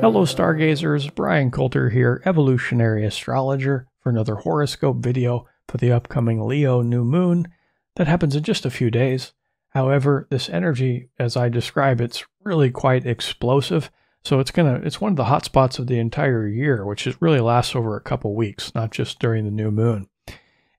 Hello stargazers, Bryan Colter here, Evolutionary Astrologer, for another horoscope video for the upcoming Leo new moon that happens in just a few days. However, this energy, as I describe, it's really quite explosive, so it's one of the hot spots of the entire year, which really lasts over a couple weeks, not just during the new moon.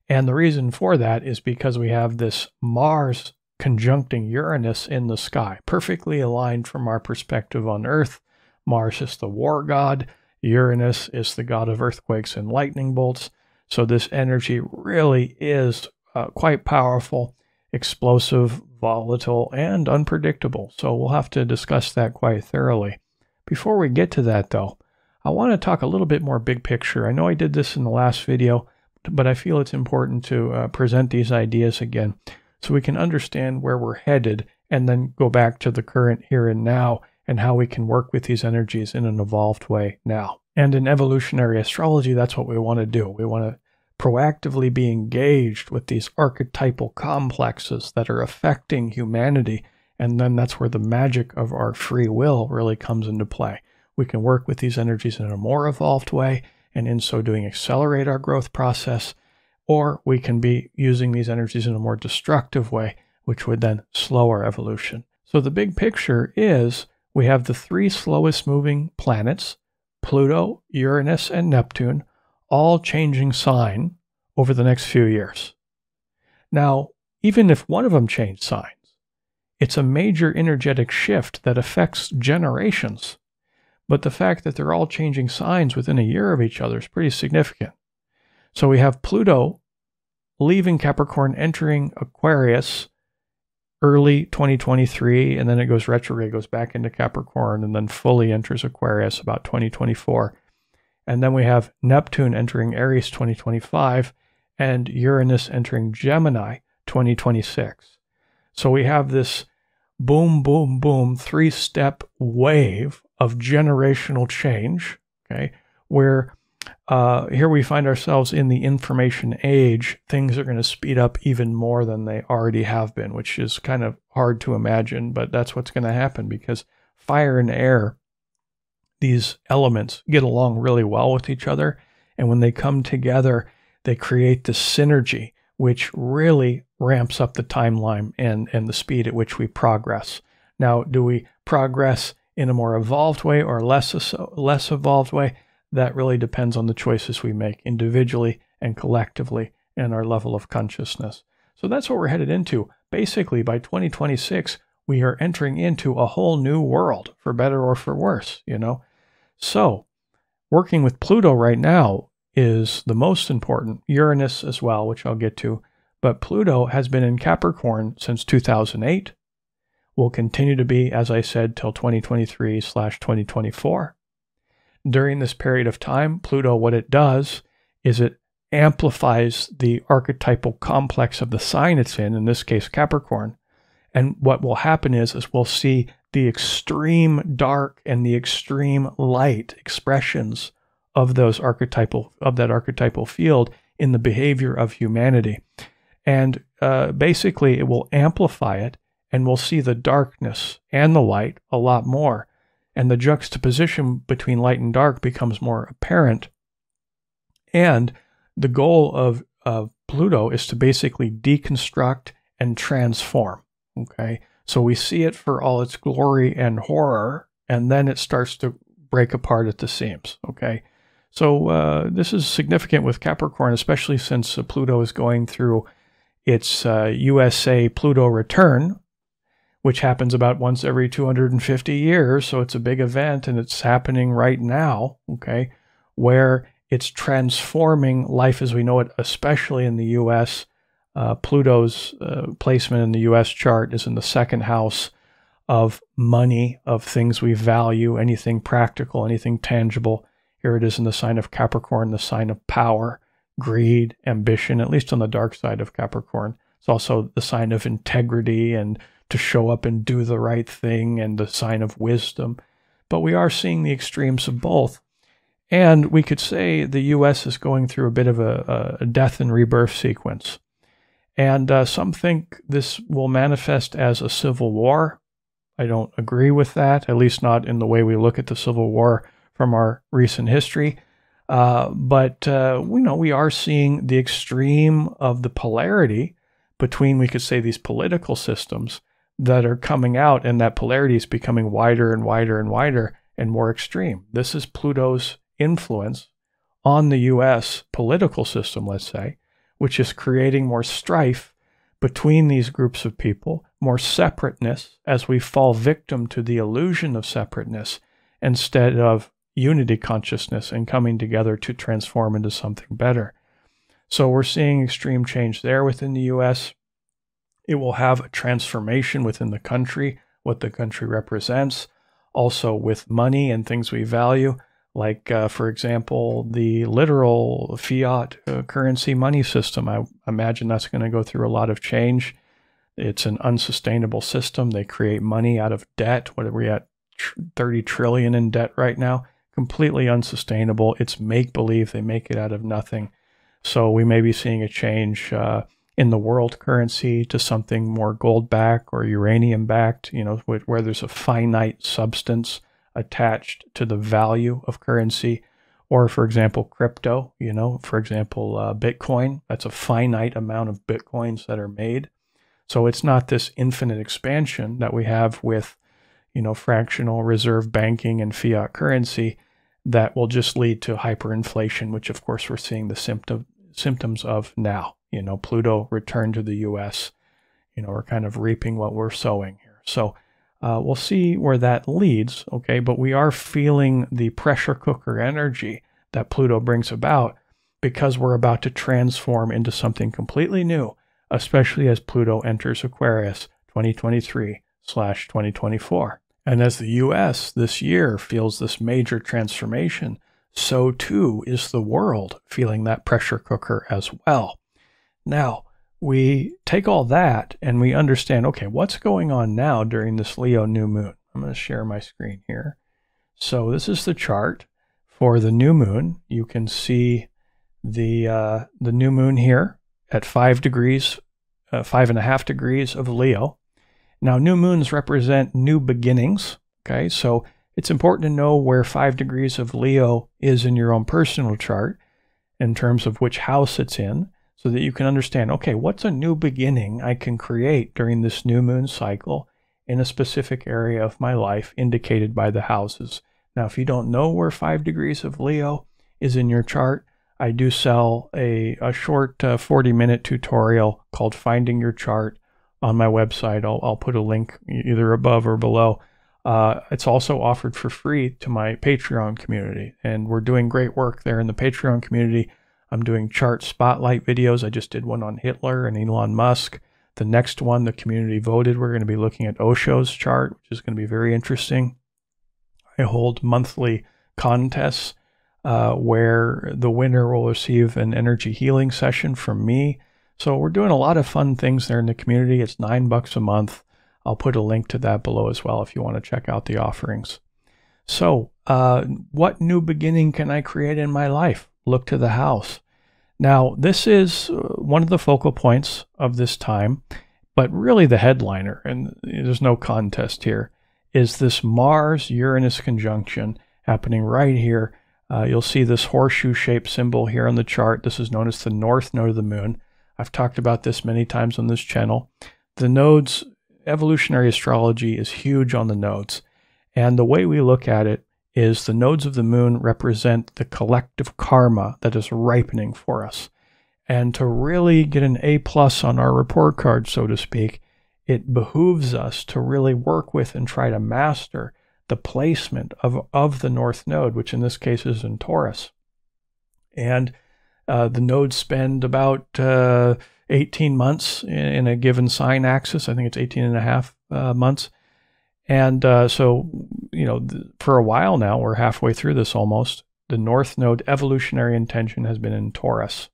And the reason for that is because we have this Mars conjuncting Uranus in the sky, perfectly aligned from our perspective on Earth. Mars is the war god, Uranus is the god of earthquakes and lightning bolts. So this energy really is quite powerful, explosive, volatile, and unpredictable. So we'll have to discuss that quite thoroughly. Before we get to that, though, I want to talk a little bit more big picture. I know I did this in the last video, but I feel it's important to present these ideas again so we can understand where we're headed and then go back to the current here and now and how we can work with these energies in an evolved way now. And in evolutionary astrology, that's what we want to do. We want to proactively be engaged with these archetypal complexes that are affecting humanity, and then that's where the magic of our free will really comes into play. We can work with these energies in a more evolved way, and in so doing accelerate our growth process, or we can be using these energies in a more destructive way, which would then slow our evolution. So the big picture is we have the three slowest moving planets, Pluto, Uranus, and Neptune, all changing sign over the next few years. Now, even if one of them changed signs, it's a major energetic shift that affects generations. But the fact that they're all changing signs within a year of each other is pretty significant. So we have Pluto leaving Capricorn, entering Aquarius early 2023, and then it goes retrograde, goes back into Capricorn, and then fully enters Aquarius about 2024. And then we have Neptune entering Aries 2025, and Uranus entering Gemini 2026. So we have this boom, boom, boom, three-step wave of generational change, okay, where here we find ourselves in the information age. Things are going to speed up even more than they already have been, which is kind of hard to imagine, but that's what's going to happen because fire and air, these elements, get along really well with each other. And when they come together, they create this synergy, which really ramps up the timeline and the speed at which we progress. Now, do we progress in a more evolved way or less evolved way? That really depends on the choices we make individually and collectively in our level of consciousness. So that's what we're headed into. Basically, by 2026, we are entering into a whole new world, for better or for worse, you know. So working with Pluto right now is the most important, Uranus as well, which I'll get to. But Pluto has been in Capricorn since 2008, will continue to be, as I said, till 2023/2024. During this period of time, Pluto, what it does is it amplifies the archetypal complex of the sign it's in this case Capricorn. And what will happen is we'll see the extreme dark and the extreme light expressions of that archetypal field in the behavior of humanity. And basically it will amplify it, and we'll see the darkness and the light a lot more. And the juxtaposition between light and dark becomes more apparent. And the goal of Pluto is to basically deconstruct and transform. Okay, so we see it for all its glory and horror, and then it starts to break apart at the seams. Okay, so this is significant with Capricorn, especially since Pluto is going through its USA Pluto return, which happens about once every 250 years. So it's a big event, and it's happening right now, okay, where it's transforming life as we know it, especially in the U.S. Pluto's placement in the U.S. chart is in the second house of money, of things we value, anything practical, anything tangible. Here it is in the sign of Capricorn, the sign of power, greed, ambition, at least on the dark side of Capricorn. It's also the sign of integrity and to show up and do the right thing, and the sign of wisdom. But we are seeing the extremes of both. And we could say the U.S. is going through a bit of a death and rebirth sequence. And some think this will manifest as a civil war. I don't agree with that, at least not in the way we look at the Civil War from our recent history. But we are seeing the extreme of the polarity between, we could say, these political systems that are coming out, and that polarity is becoming wider and wider and wider and more extreme. This is Pluto's influence on the U.S. political system, let's say, which is creating more strife between these groups of people, more separateness as we fall victim to the illusion of separateness instead of unity consciousness and coming together to transform into something better. So we're seeing extreme change there within the U.S. It will have a transformation within the country, what the country represents, also with money and things we value, like, for example, the literal fiat currency money system. I imagine that's going to go through a lot of change. It's an unsustainable system. They create money out of debt. What are we at? 30 trillion in debt right now. Completely unsustainable. It's make-believe. They make it out of nothing. So we may be seeing a change in the world currency to something more gold-backed or uranium-backed, where there's a finite substance attached to the value of currency. Or, for example, crypto, for example, Bitcoin. That's a finite amount of Bitcoins that are made. So it's not this infinite expansion that we have with, fractional reserve banking and fiat currency that will just lead to hyperinflation, which of course we're seeing the symptoms of now. Pluto returned to the U.S. We're kind of reaping what we're sowing here. So we'll see where that leads, okay? But we are feeling the pressure cooker energy that Pluto brings about because we're about to transform into something completely new, especially as Pluto enters Aquarius 2023/2024. And as the U.S. this year feels this major transformation, so too is the world feeling that pressure cooker as well. Now, we take all that and we understand, okay, what's going on now during this Leo new moon? I'm going to share my screen here. So this is the chart for the new moon. You can see the new moon here at 5 degrees, 5.5 degrees of Leo. Now, new moons represent new beginnings, okay? So it's important to know where 5 degrees of Leo is in your own personal chart in terms of which house it's in, so that you can understand, okay, what's a new beginning I can create during this new moon cycle in a specific area of my life indicated by the houses. Now, if you don't know where 5 degrees of Leo is in your chart, I do sell a short 40-minute tutorial called Finding Your Chart on my website. I'll put a link either above or below. It's also offered for free to my Patreon community, and we're doing great work there in the Patreon community. I'm doing chart spotlight videos. I just did one on Hitler and Elon Musk. The next one, the community voted. We're going to be looking at Osho's chart, which is going to be very interesting. I hold monthly contests where the winner will receive an energy healing session from me. So we're doing a lot of fun things there in the community. It's $9 a month. I'll put a link to that below as well if you want to check out the offerings. So what new beginning can I create in my life? Look to the house. Now, this is one of the focal points of this time, but really the headliner, and there's no contest here, is this Mars-Uranus conjunction happening right here. You'll see this horseshoe-shaped symbol here on the chart. This is known as the north node of the moon. I've talked about this many times on this channel. The nodes, evolutionary astrology is huge on the nodes. And the way we look at it is the nodes of the moon represent the collective karma that is ripening for us. And to really get an A+ on our report card, so to speak, it behooves us to really work with and try to master the placement of the north node, which in this case is in Taurus. And the nodes spend about 18 months in a given sign axis. I think it's 18.5 months. And so, for a while now, we're halfway through this almost, the north node evolutionary intention has been in Taurus.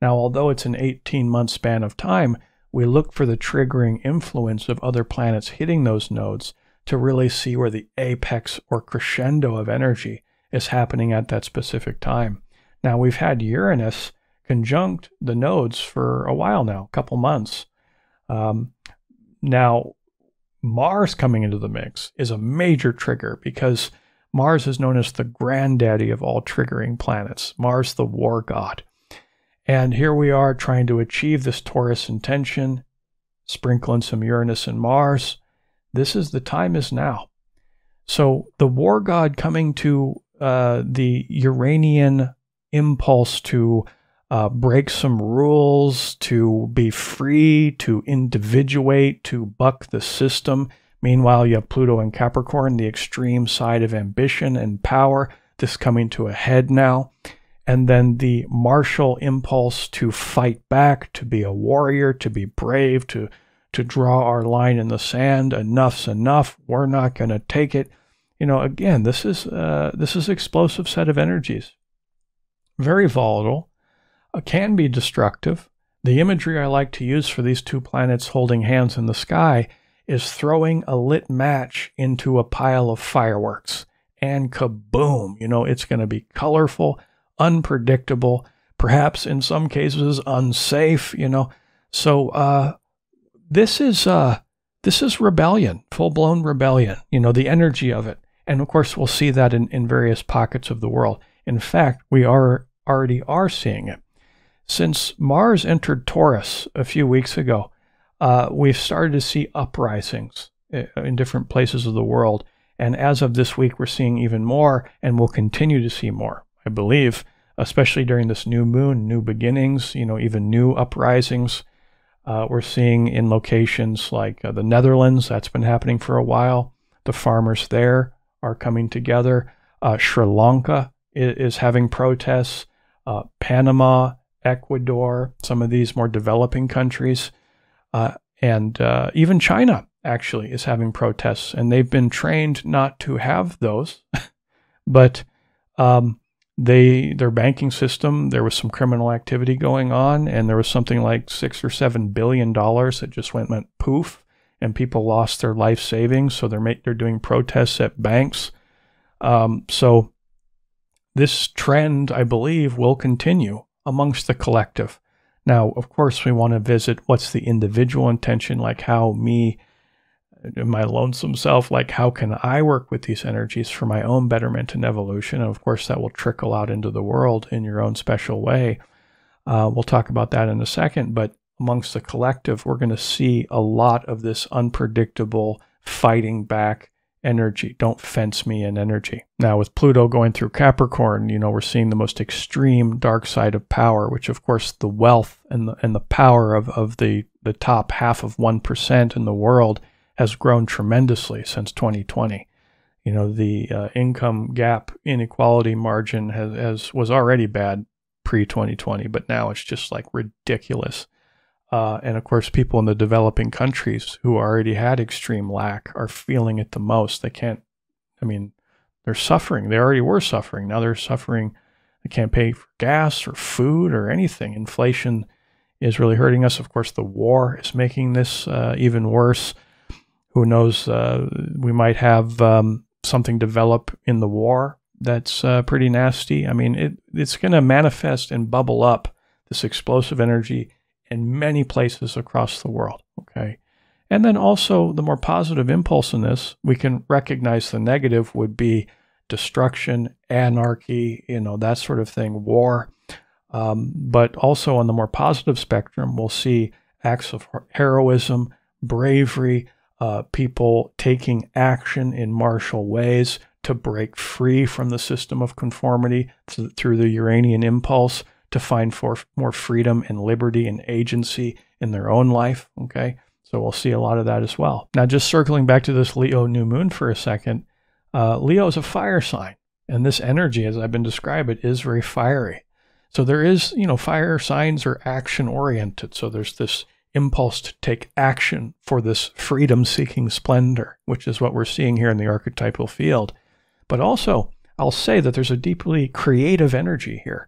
Now, although it's an 18-month span of time, we look for the triggering influence of other planets hitting those nodes to really see where the apex or crescendo of energy is happening at that specific time. Now, we've had Uranus conjunct the nodes for a while now, a couple months. Now, Mars coming into the mix is a major trigger because Mars is known as the granddaddy of all triggering planets. Mars, the war god. And here we are trying to achieve this Taurus intention, sprinkling some Uranus and Mars. This is the time is now. So the war god coming to the Uranian impulse to break some rules, to be free, to individuate, to buck the system. Meanwhile, you have Pluto and Capricorn, the extreme side of ambition and power. This coming to a head now. And then the martial impulse to fight back, to be a warrior, to be brave, to draw our line in the sand. Enough's enough. We're not going to take it. You know, again, this is explosive set of energies. Very volatile. Can be destructive. The imagery I like to use for these two planets holding hands in the sky is throwing a lit match into a pile of fireworks. And kaboom! You know, it's going to be colorful, unpredictable, perhaps in some cases unsafe, you know. So this is rebellion, full-blown rebellion, you know, the energy of it. And of course, we'll see that in various pockets of the world. In fact, we already are seeing it. Since Mars entered Taurus a few weeks ago, we've started to see uprisings in different places of the world. And as of this week, we're seeing even more, and we'll continue to see more, I believe, especially during this new moon, new beginnings, you know, even new uprisings. We're seeing in locations like the Netherlands, that's been happening for a while. The farmers there are coming together. Sri Lanka is having protests. Panama, Ecuador, some of these more developing countries, and even China actually is having protests, and they've been trained not to have those, but their banking system, there was some criminal activity going on, and there was something like $6 or $7 billion that just went poof, and people lost their life savings, so they're doing protests at banks. So this trend, I believe, will continue amongst the collective. Now, of course, we want to visit what's the individual intention, like how me, my lonesome self, like how can I work with these energies for my own betterment and evolution? And of course, that will trickle out into the world in your own special way. We'll talk about that in a second, but amongst the collective, we're going to see a lot of this unpredictable fighting back energy. Don't fence me in energy. Now, with Pluto going through Capricorn, you know, we're seeing the most extreme dark side of power, which of course the wealth and the power of the top half of 1% in the world has grown tremendously since 2020. You know, the income gap inequality margin was already bad pre-2020, but now it's just like ridiculous. And of course, people in the developing countries who already had extreme lack are feeling it the most. They can't, I mean, they're suffering. They already were suffering. Now they're suffering. They can't pay for gas or food or anything. Inflation is really hurting us. Of course, the war is making this even worse. Who knows? We might have something develop in the war that's pretty nasty. I mean, it's going to manifest and bubble up this explosive energy in many places across the world, okay? And then also the more positive impulse in this, we can recognize the negative would be destruction, anarchy, you know, that sort of thing, war. But also on the more positive spectrum, we'll see acts of heroism, bravery, people taking action in martial ways to break free from the system of conformity through the Uranian impulse, to find more freedom and liberty and agency in their own life, okay? So we'll see a lot of that as well. Now, just circling back to this Leo new moon for a second, Leo is a fire sign, and this energy, as I've been describing, is very fiery. So there is, you know, fire signs are action-oriented, so there's this impulse to take action for this freedom-seeking splendor, which is what we're seeing here in the archetypal field. But also, I'll say that there's a deeply creative energy here.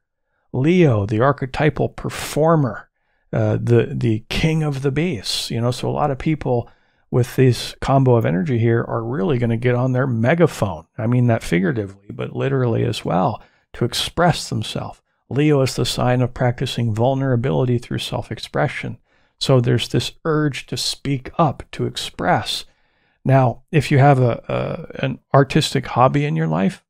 Leo, the archetypal performer, the king of the beasts, you know, so a lot of people with this combo of energy here are really going to get on their megaphone. I mean that figuratively, but literally as well, to express themselves. Leo is the sign of practicing vulnerability through self-expression. So there's this urge to speak up, to express. Now, if you have an artistic hobby in your life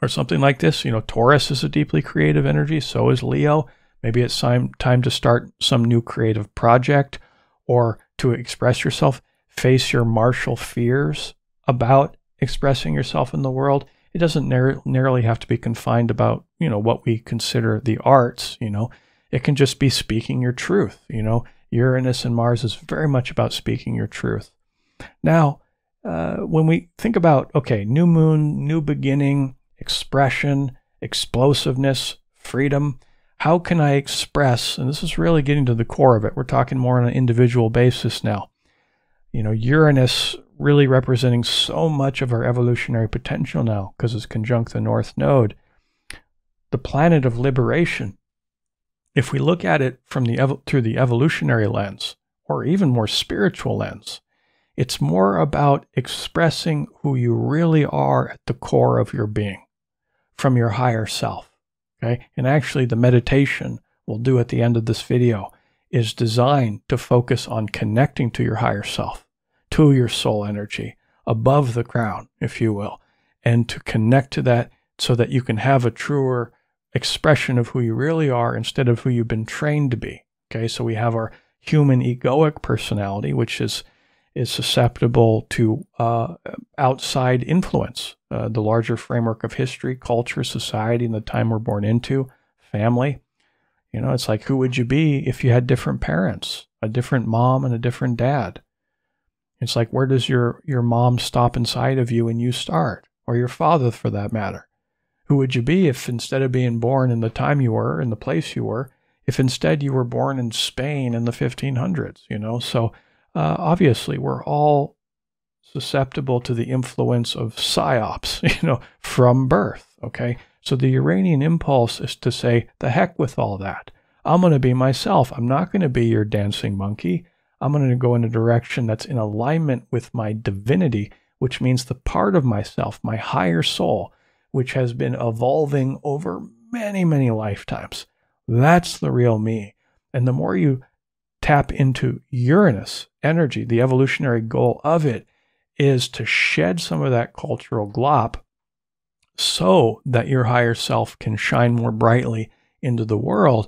or something like this, Taurus is a deeply creative energy, so is Leo. Maybe it's time to start some new creative project or to express yourself, face your martial fears about expressing yourself in the world. It doesn't narrowly have to be confined about, what we consider the arts, It can just be speaking your truth, Uranus and Mars is very much about speaking your truth. Now, when we think about, okay, new moon, new beginning, expression, explosiveness, freedom, how can I express, and this is really getting to the core of it, we're talking more on an individual basis now. Uranus really representing so much of our evolutionary potential now because it's conjunct the North Node. The planet of liberation, if we look at it from through the evolutionary lens, or even more spiritual lens, it's more about expressing who you really are at the core of your being, from your higher self. Okay? And actually the meditation we'll do at the end of this video is designed to focus on connecting to your higher self, to your soul energy, above the crown, if you will, and to connect to that so that you can have a truer expression of who you really are instead of who you've been trained to be. Okay, so we have our human egoic personality, which is susceptible to outside influence, the larger framework of history, culture, society, and the time we're born into, family. It's like, who would you be if you had different parents, a different mom and a different dad? It's like, where does your mom stop inside of you and you start? Or your father, for that matter. Who would you be if instead of being born in the time you were, in the place you were, if instead you were born in Spain in the 1500s, So obviously we're all susceptible to the influence of psyops, from birth, okay? So the Uranian impulse is to say, the heck with all that. I'm going to be myself. I'm not going to be your dancing monkey. I'm going to go in a direction that's in alignment with my divinity, which means the part of myself, my higher soul, which has been evolving over many, many lifetimes. That's the real me. And the more you tap into Uranus energy, the evolutionary goal of it is to shed some of that cultural glop so that your higher self can shine more brightly into the world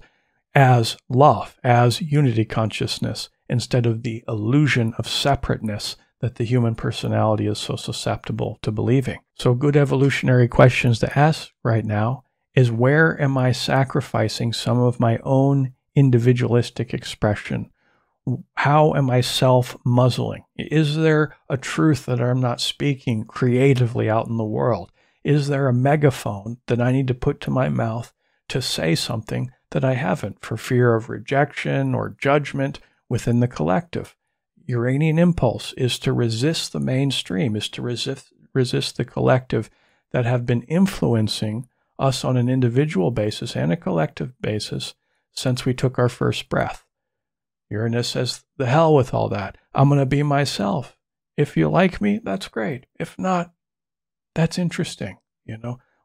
as love, as unity consciousness, instead of the illusion of separateness that the human personality is so susceptible to believing. So good evolutionary questions to ask right now is, where am I sacrificing some of my own individualistic expression? How am I self-muzzling? Is there a truth that I'm not speaking creatively out in the world? Is there a megaphone that I need to put to my mouth to say something that I haven't for fear of rejection or judgment within the collective? Uranian impulse is to resist the mainstream, is to resist the collective that have been influencing us on an individual basis and a collective basis since we took our first breath. Uranus says, the hell with all that. I'm going to be myself. If you like me, that's great. If not, that's interesting.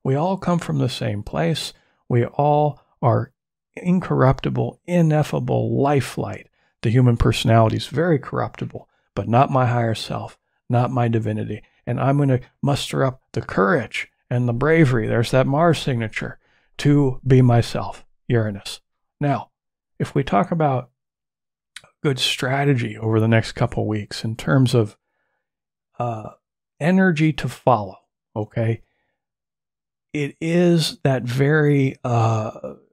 We all come from the same place. We all are incorruptible, ineffable life light. The human personality is very corruptible, but not my higher self, not my divinity. And I'm going to muster up the courage and the bravery, there's that Mars signature, to be myself, Uranus. Now, if we talk about good strategy over the next couple weeks in terms of energy to follow, okay? It is that very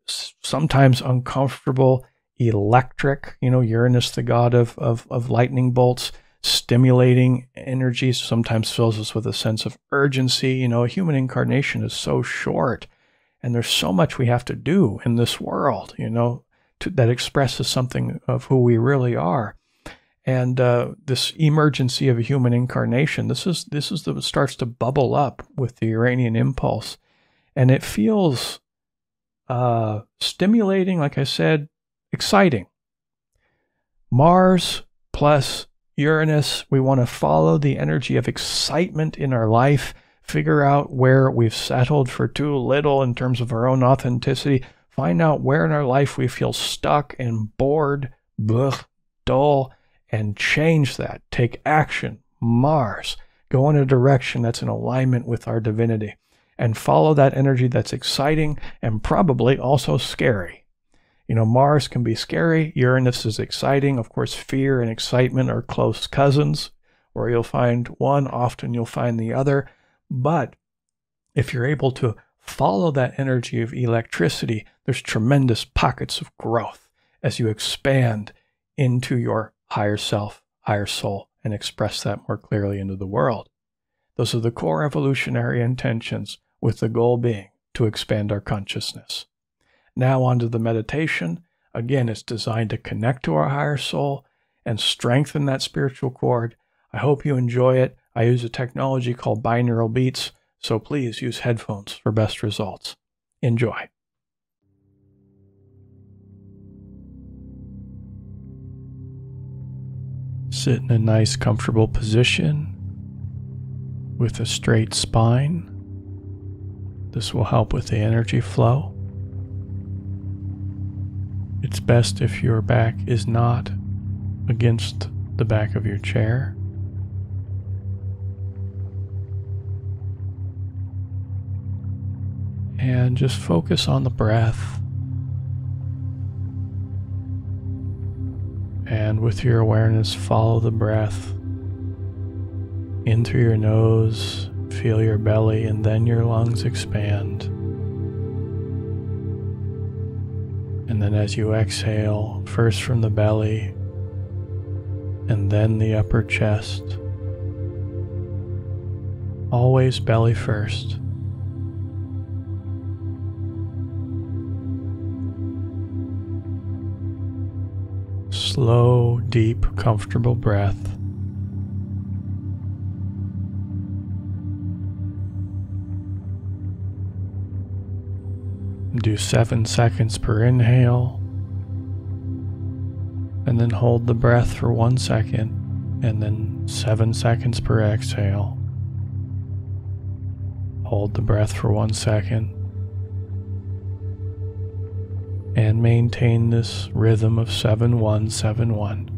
sometimes uncomfortable, electric, Uranus, the god of lightning bolts, stimulating energy, sometimes fills us with a sense of urgency. A human incarnation is so short, and there's so much we have to do in this world, that expresses something of who we really are. And this emergency of a human incarnation, this is what starts to bubble up with the Uranian impulse. And it feels stimulating, like I said, exciting. Mars plus Uranus, we want to follow the energy of excitement in our life, figure out where we've settled for too little in terms of our own authenticity, find out where in our life we feel stuck and bored, dull, and change that. Take action, Mars. Go in a direction that's in alignment with our divinity and follow that energy that's exciting and probably also scary. You know, Mars can be scary. Uranus is exciting. Of course, fear and excitement are close cousins. Where you'll find one, often you'll find the other. But if you're able to follow that energy of electricity, there's tremendous pockets of growth as you expand into your higher self, higher soul, and express that more clearly into the world. Those are the core evolutionary intentions, with the goal being to expand our consciousness. Now on to the meditation. Again, it's designed to connect to our higher soul and strengthen that spiritual cord. I hope you enjoy it. I use a technology called binaural beats, so please use headphones for best results. Enjoy. Sit in a nice, comfortable position with a straight spine. This will help with the energy flow. It's best if your back is not against the back of your chair. And just focus on the breath. And with your awareness, follow the breath in through your nose, feel your belly, and then your lungs expand. And then as you exhale, first from the belly, and then the upper chest. Always belly first. Slow, deep, comfortable breath. Do 7 seconds per inhale, and then hold the breath for 1 second, and then 7 seconds per exhale. Hold the breath for 1 second, and maintain this rhythm of 7-1, 7-1.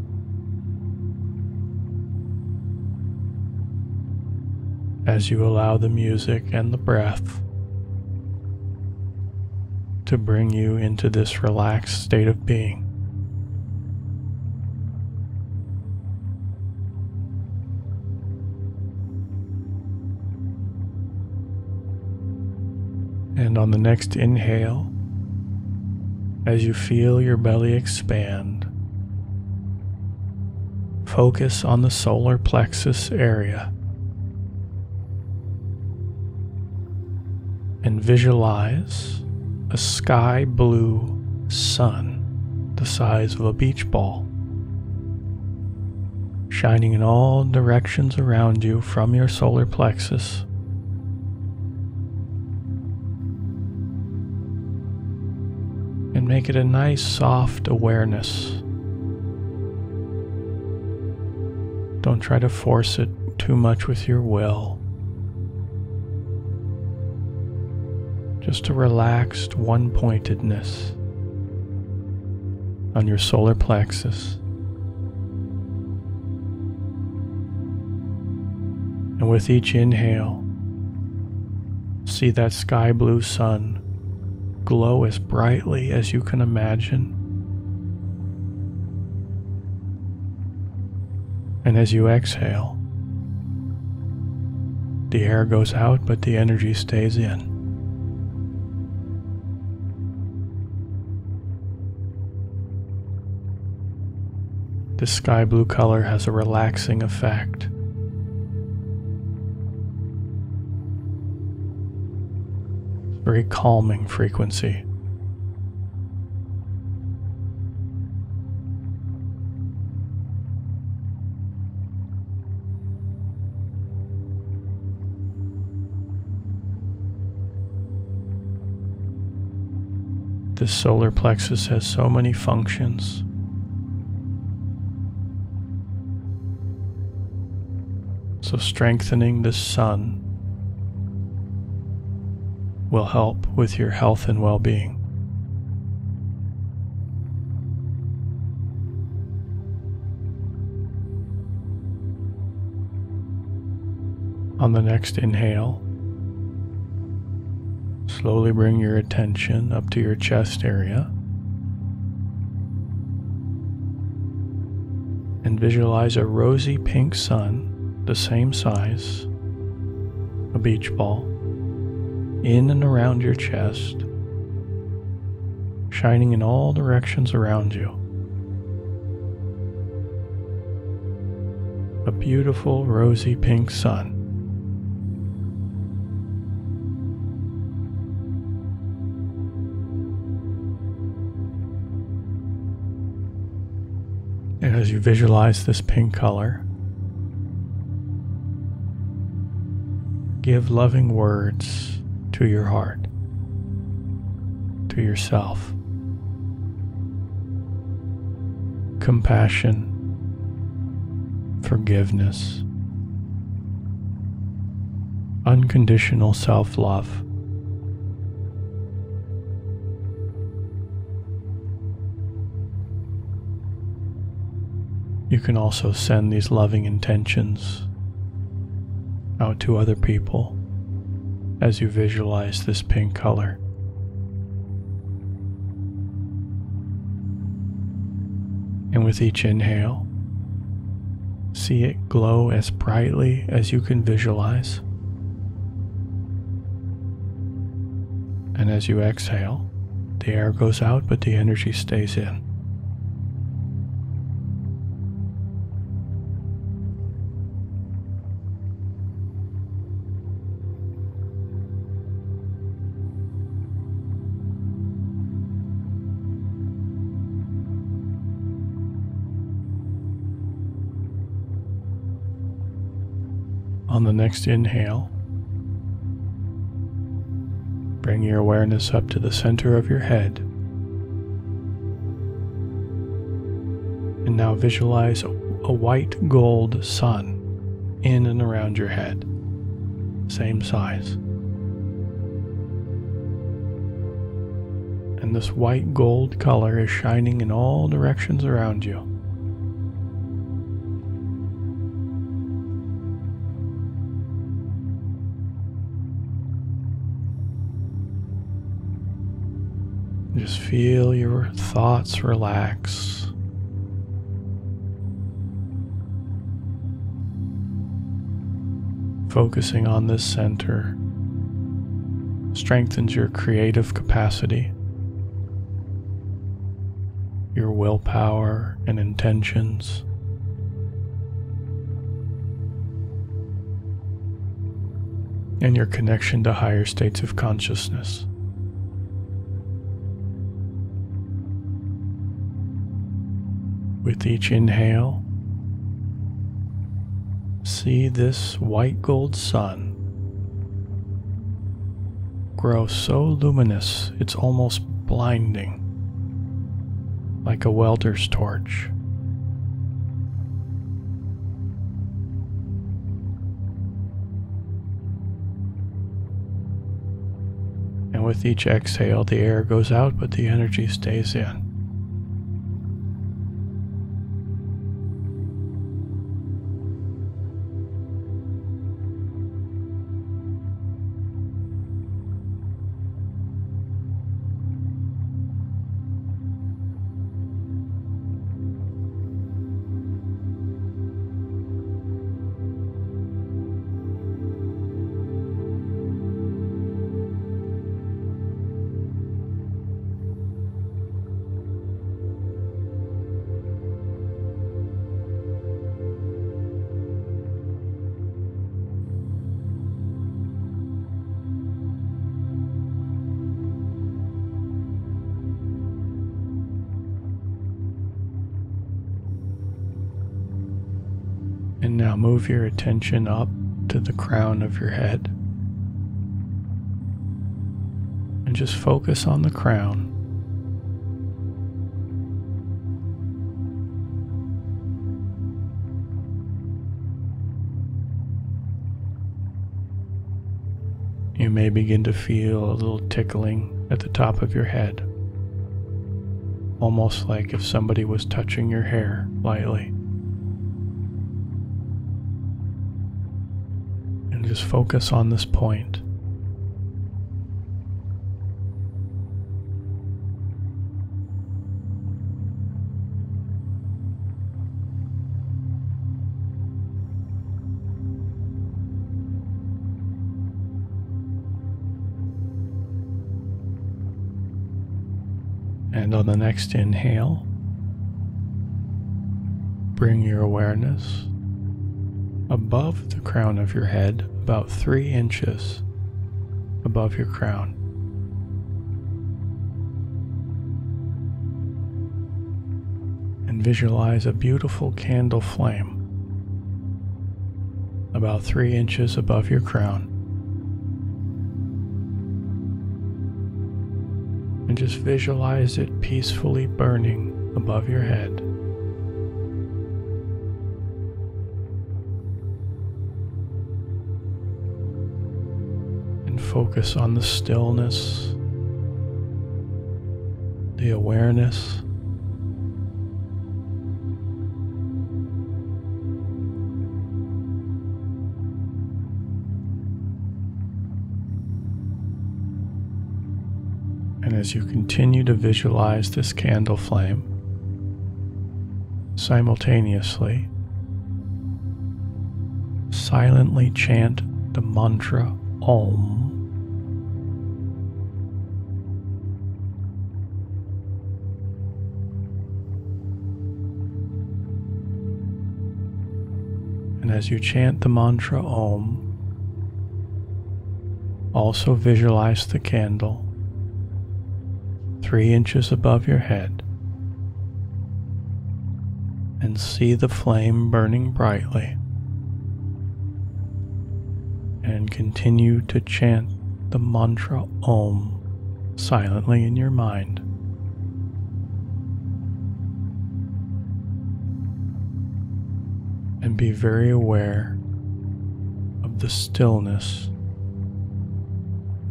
As you allow the music and the breath to bring you into this relaxed state of being. And on the next inhale, as you feel your belly expand, focus on the solar plexus area and visualize a sky blue sun the size of a beach ball, shining in all directions around you from your solar plexus. And make it a nice soft awareness. Don't try to force it too much with your will. Just a relaxed one-pointedness on your solar plexus. And with each inhale, see that sky blue sun glow as brightly as you can imagine. And as you exhale, the air goes out, but the energy stays in. The sky blue color has a relaxing effect. Very calming frequency. This solar plexus has so many functions. So strengthening this sun will help with your health and well-being. On the next inhale, slowly bring your attention up to your chest area and visualize a rosy pink sun, the same size, a beach ball, in and around your chest, shining in all directions around you. A beautiful rosy pink sun. And as you visualize this pink color, give loving words to your heart, to yourself. Compassion, forgiveness, unconditional self-love. You can also send these loving intentions out to other people as you visualize this pink color. And with each inhale, see it glow as brightly as you can visualize. And as you exhale, the air goes out, but the energy stays in. On the next inhale, bring your awareness up to the center of your head. And now visualize a white gold sun in and around your head, same size. And this white gold color is shining in all directions around you. Just feel your thoughts relax. Focusing on this center strengthens your creative capacity, your willpower and intentions. And your connection to higher states of consciousness. With each inhale, see this white gold sun grow so luminous it's almost blinding, like a welder's torch. And with each exhale, the air goes out, but the energy stays in. And now move your attention up to the crown of your head. And just focus on the crown. You may begin to feel a little tickling at the top of your head, almost like if somebody was touching your hair lightly. And And just focus on this point. And on the next inhale, bring your awareness above the crown of your head, about 3 inches above your crown. And visualize a beautiful candle flame about 3 inches above your crown. And just visualize it peacefully burning above your head. And focus on the stillness, the awareness, and as you continue to visualize this candle flame, simultaneously, silently chant the mantra Om. And as you chant the mantra Om, also visualize the candle 3 inches above your head and see the flame burning brightly, and continue to chant the mantra Om silently in your mind. And be very aware of the stillness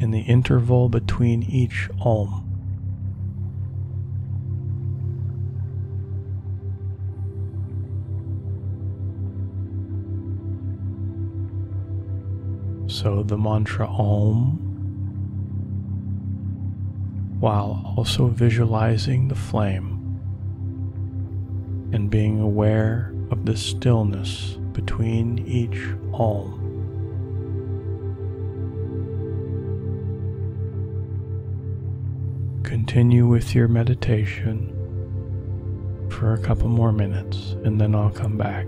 in the interval between each Om. So the mantra Om, while also visualizing the flame and being aware of the stillness between each Om. Continue with your meditation for a couple more minutes, and then I'll come back.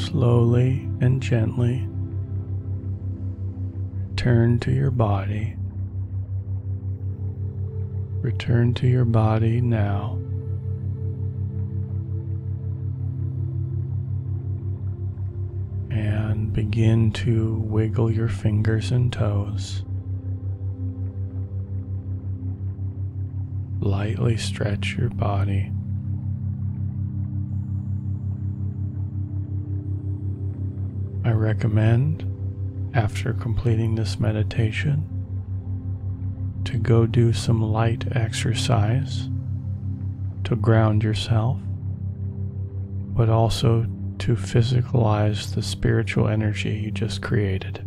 slowly and gently return to your body. Return to your body now. And begin to wiggle your fingers and toes. Lightly stretch your body. I recommend, after completing this meditation, to go do some light exercise to ground yourself, but also to physicalize the spiritual energy you just created.